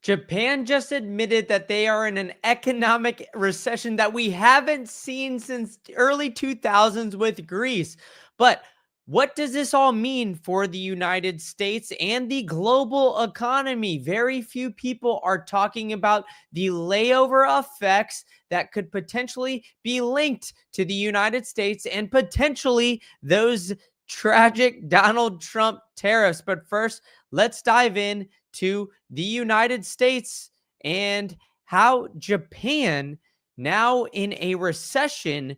Japan just admitted that they are in an economic recession that we haven't seen since early 2000s with Greece. But what does this all mean for the United States and the global economy? Very few people are talking about the layover effects that could potentially be linked to the United States and potentially those tragic Donald Trump tariffs. But first, let's dive in to the United States and how Japan, now in a recession,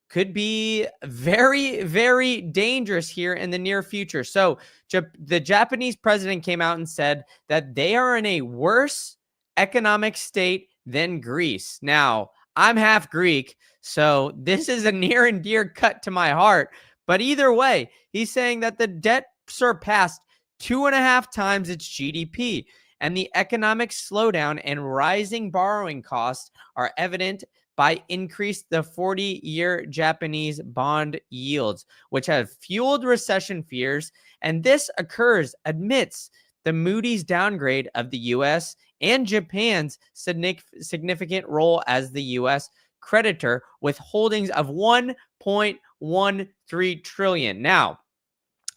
could be very, very dangerous here in the near future. So, the Japanese president came out and said that they are in a worse economic state than Greece. Now, I'm half Greek, so this is a near and dear cut to my heart. But either way, he's saying that the debt surpassed 2.5 times its GDP, and the economic slowdown and rising borrowing costs are evident by increased the 40-year Japanese bond yields, which have fueled recession fears. And this occurs amidst the Moody's downgrade of the U.S. and Japan's significant role as the U.S. creditor with holdings of $1.13 trillion. Now,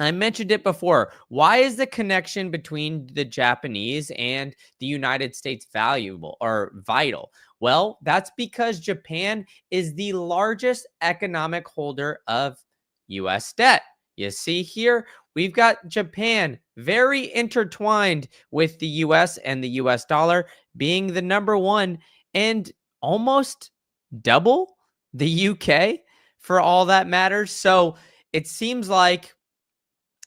I mentioned it before. Why is the connection between the Japanese and the United States valuable or vital? Well, that's because Japan is the largest economic holder of US debt. You see here, we've got Japan very intertwined with the US and the US dollar being the number one and almost double the UK for all that matters. So it seems like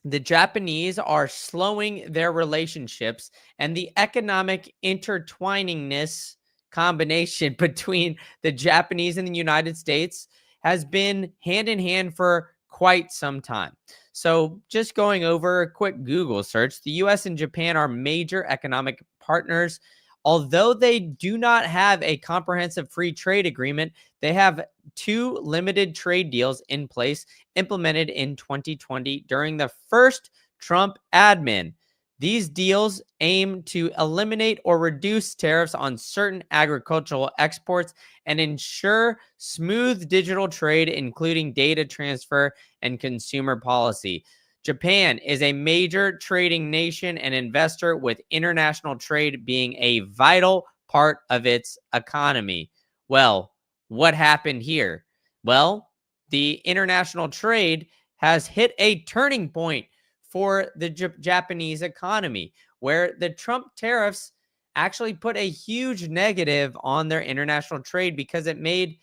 the Japanese are slowing their relationships, and the economic intertwiningness combination between the Japanese and the United States has been hand in hand for quite some time. So, just going over a quick Google search, the US and Japan are major economic partners. Although they do not have a comprehensive free trade agreement, they have two limited trade deals in place implemented in 2020 during the first Trump admin. These deals aim to eliminate or reduce tariffs on certain agricultural exports and ensure smooth digital trade, including data transfer and consumer policy. Japan is a major trading nation and investor, with international trade being a vital part of its economy. Well, what happened here? Well, the international trade has hit a turning point for the Japanese economy, where the Trump tariffs actually put a huge negative on their international trade because it made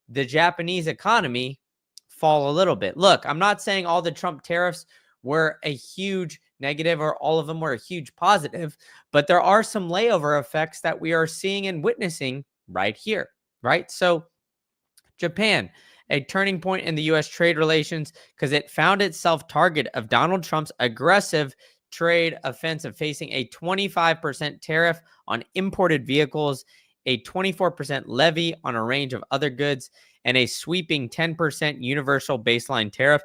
the Japanese economy fall a little bit. Look, I'm not saying all the Trump tariffs were a huge negative or all of them were a huge positive, but there are some layover effects that we are seeing and witnessing right here, right? So Japan, a turning point in the U.S. trade relations because it found itself target of Donald Trump's aggressive trade offensive, facing a 25% tariff on imported vehicles, a 24% levy on a range of other goods, and a sweeping 10% universal baseline tariff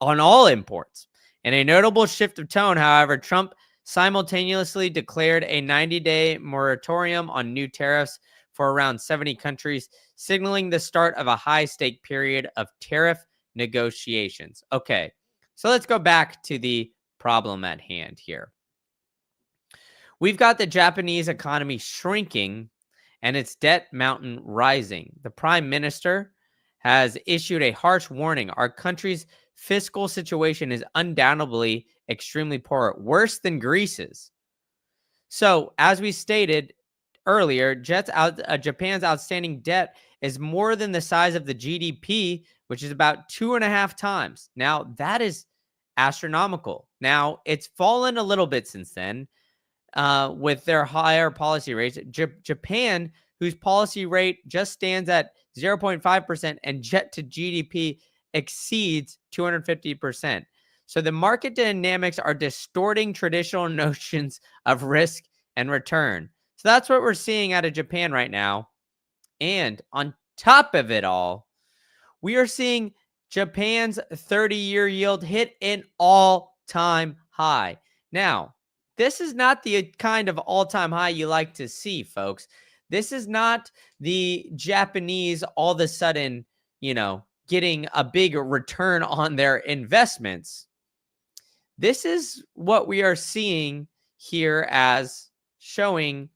on all imports. In a notable shift of tone, however, Trump simultaneously declared a 90-day moratorium on new tariffs for around 70 countries, signaling the start of a high-stake period of tariff negotiations. Okay, so let's go back to the problem at hand here. We've got the Japanese economy shrinking and its debt mountain rising. The prime minister has issued a harsh warning. Our country's fiscal situation is undoubtedly extremely poor, worse than Greece's. So, as we stated earlier, Japan's outstanding debt is more than the size of the GDP, which is about 2.5 times. Now, that is astronomical. Now, it's fallen a little bit since then with their higher policy rates. Japan, whose policy rate just stands at 0.5% and debt to GDP exceeds 250%. So the market dynamics are distorting traditional notions of risk and return. So that's what we're seeing out of Japan right now. And on top of it all, we are seeing Japan's 30-year yield hit an all-time high. Now, this is not the kind of all-time high you like to see, folks. This is not the Japanese all of a sudden, getting a big return on their investments. This is what we are seeing here as showing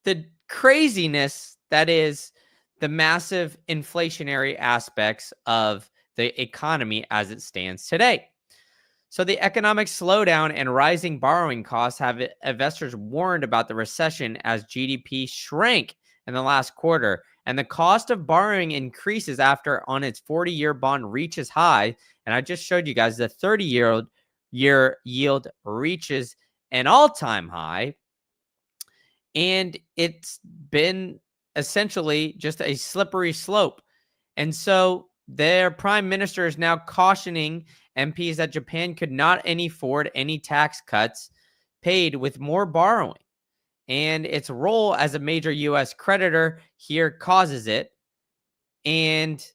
the craziness that is the massive inflationary aspects of the economy as it stands today. So the economic slowdown and rising borrowing costs have investors warned about the recession as GDP shrank in the last quarter, and the cost of borrowing increases after on its 40-year bond reaches high. And I just showed you guys the 30-year yield reaches an all-time high, and it's been essentially just a slippery slope. And so their prime minister is now cautioning MPs that Japan could not afford any tax cuts paid with more borrowing. And its role as a major U.S. creditor here causes it. And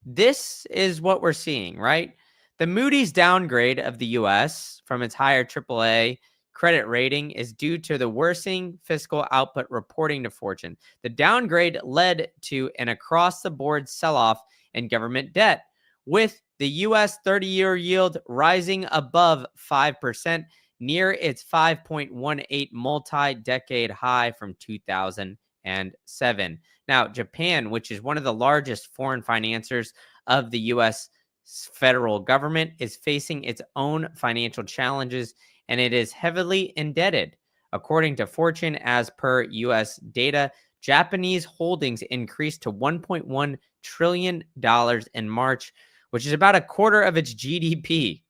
this is what we're seeing, right? The Moody's downgrade of the U.S. from its higher AAA credit rating is due to the worsening fiscal output reporting to Fortune. The downgrade led to an across-the-board sell-off in government debt, with the U.S. 30-year yield rising above 5%, near its 5.18 multi-decade high from 2007. Now, Japan, which is one of the largest foreign financiers of the U.S. federal government, is facing its own financial challenges, and it is heavily indebted. According to Fortune, as per U.S. data, Japanese holdings increased to $1.1 trillion in March, which is about a quarter of its GDP,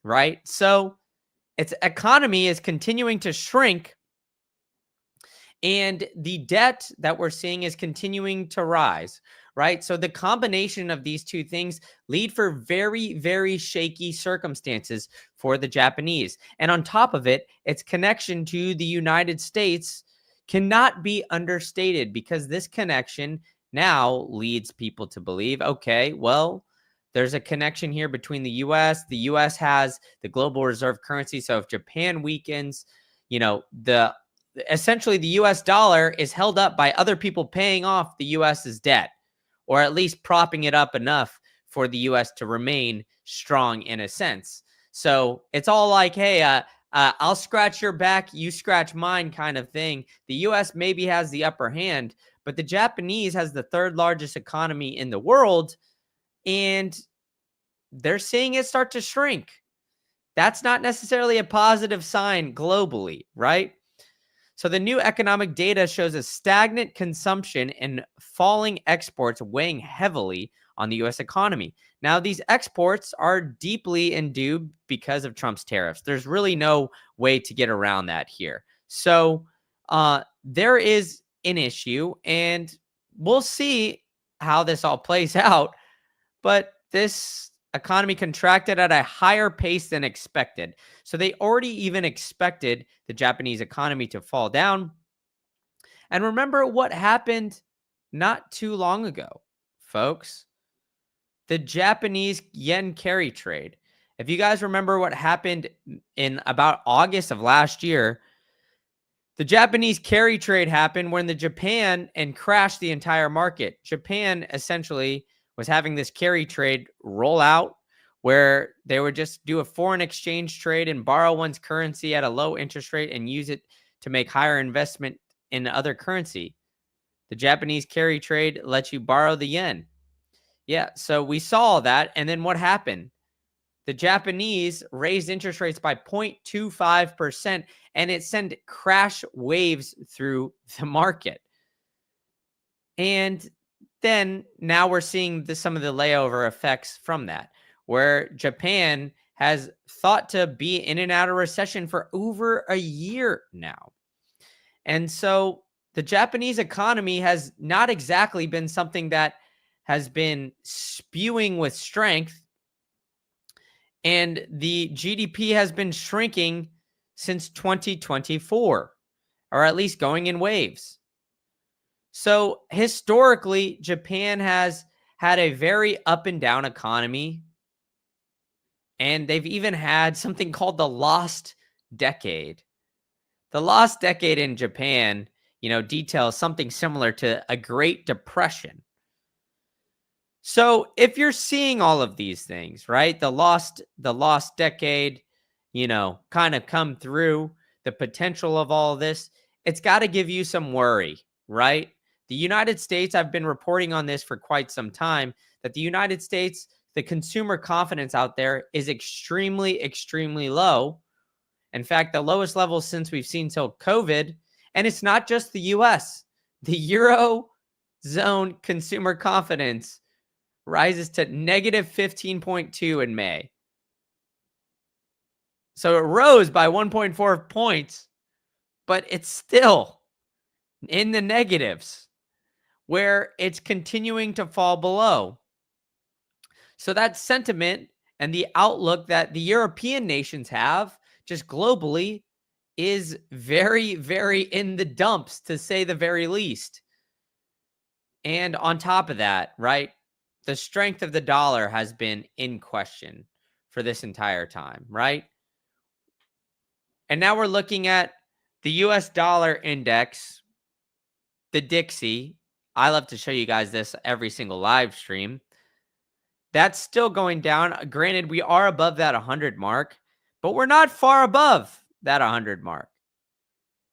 right? So its economy is continuing to shrink, and the debt that we're seeing is continuing to rise, right? So the combination of these two things lead for very, very shaky circumstances for the Japanese. And on top of it, its connection to the United States cannot be understated, because this connection now leads people to believe, okay, well, there's a connection here between the U.S. The U.S. has the global reserve currency. So if Japan weakens, essentially the U.S. dollar is held up by other people paying off the U.S.'s debt, or at least propping it up enough for the U.S. to remain strong in a sense. So it's all like, hey, I'll scratch your back, you scratch mine kind of thing. The U.S. maybe has the upper hand, but the Japanese has the third largest economy in the world, and they're seeing it start to shrink. That's not necessarily a positive sign globally, right? So the new economic data shows a stagnant consumption and falling exports weighing heavily on the U.S. economy. Now, these exports are deeply induced because of Trump's tariffs. There's really no way to get around that here. So there is an issue, and we'll see how this all plays out. But this economy contracted at a higher pace than expected. So they already even expected the Japanese economy to fall down. And remember what happened not too long ago, folks. The Japanese yen carry trade. If you guys remember what happened in about August of last year, the Japanese carry trade happened when the Japan and crashed the entire market. Japan essentially was having this carry trade roll out, where they would just do a foreign exchange trade and borrow one's currency at a low interest rate and use it to make higher investment in other currency. The Japanese carry trade lets you borrow the yen. Yeah, so we saw that. And then what happened? The Japanese raised interest rates by 0.25%, and it sent crash waves through the market. And then now we're seeing some of the layover effects from that, where Japan has thought to be in and out of recession for over a year now. And so the Japanese economy has not exactly been something that has been spewing with strength, and the GDP has been shrinking since 2024, or at least going in waves. So historically, Japan has had a very up and down economy, and they've even had something called the lost decade. The lost decade in Japan, details something similar to a Great Depression. So if you're seeing all of these things, right? The lost decade, kind of come through, the potential of all of this, it's got to give you some worry, right? The United States, I've been reporting on this for quite some time, that the United States, the consumer confidence out there is extremely, extremely low. In fact, the lowest level since we've seen till COVID. And it's not just the US. The Eurozone consumer confidence rises to negative 15.2 in May. So it rose by 1.4 points, but it's still in the negatives where it's continuing to fall below. So that sentiment and the outlook that the European nations have just globally is very, very in the dumps, to say the very least. And on top of that, right, the strength of the dollar has been in question for this entire time, right? And now we're looking at the US dollar index, the Dixie. I love to show you guys this every single live stream. That's still going down. Granted, we are above that 100 mark, but we're not far above that 100 mark.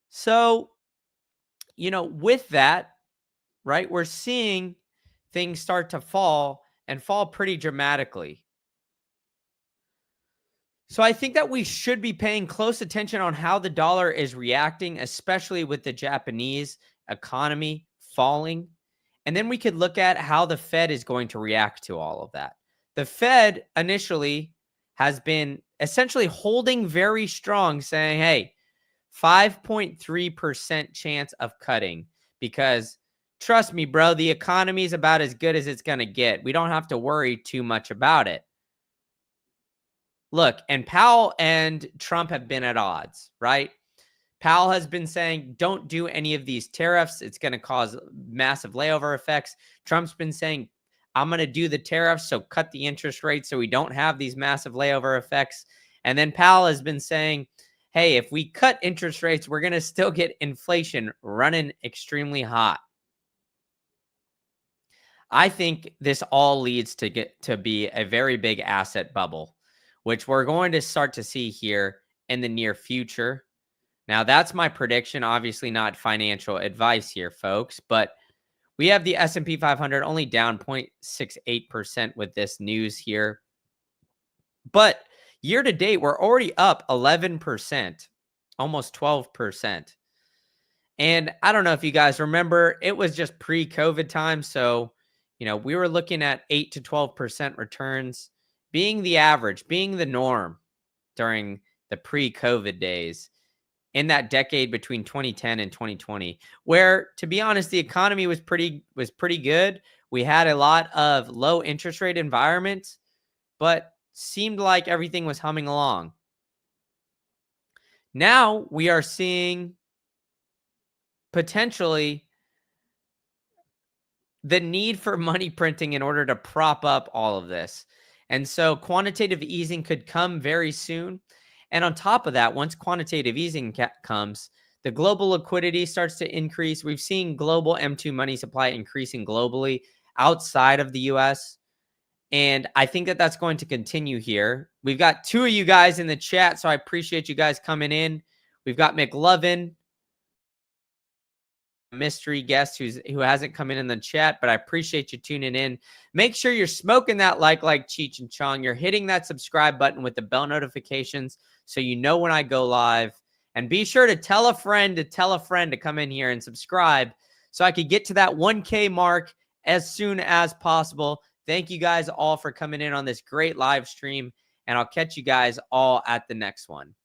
So, with that, right, we're seeing things start to fall and fall pretty dramatically. So I think that we should be paying close attention on how the dollar is reacting, especially with the Japanese economy falling. And then we could look at how the Fed is going to react to all of that. The Fed initially has been essentially holding very strong, saying, hey, 5.3% chance of cutting, because trust me, bro, the economy is about as good as it's going to get. We don't have to worry too much about it. Look, and Powell and Trump have been at odds, right? Powell has been saying, don't do any of these tariffs. It's going to cause massive layover effects. Trump's been saying, I'm going to do the tariffs, so cut the interest rate so we don't have these massive layover effects. And then Powell has been saying, hey, if we cut interest rates, we're going to still get inflation running extremely hot. I think this all leads to be a very big asset bubble, which we're going to start to see here in the near future. Now, that's my prediction, obviously not financial advice here, folks, but we have the S&P 500 only down 0.68% with this news here. But year to date, we're already up 11%, almost 12%. And I don't know if you guys remember, it was just pre-COVID time. So, we were looking at 8 to 12% returns being the average, being the norm during the pre-COVID days in that decade between 2010 and 2020, where, to be honest, the economy was pretty good. We had a lot of low interest rate environments, but seemed like everything was humming along. Now we are seeing potentially the need for money printing in order to prop up all of this. And so quantitative easing could come very soon. And on top of that, once quantitative easing comes, the global liquidity starts to increase. We've seen global M2 money supply increasing globally outside of the US. And I think that that's going to continue here. We've got two of you guys in the chat, so I appreciate you guys coming in. We've got McLovin, mystery guest who hasn't come in the chat, but I appreciate you tuning in. Make sure you're smoking that like Cheech and Chong. You're hitting that subscribe button with the bell notifications so you know when I go live. And be sure to tell a friend to come in here and subscribe so I could get to that 1K mark as soon as possible. Thank you guys all for coming in on this great live stream, and I'll catch you guys all at the next one.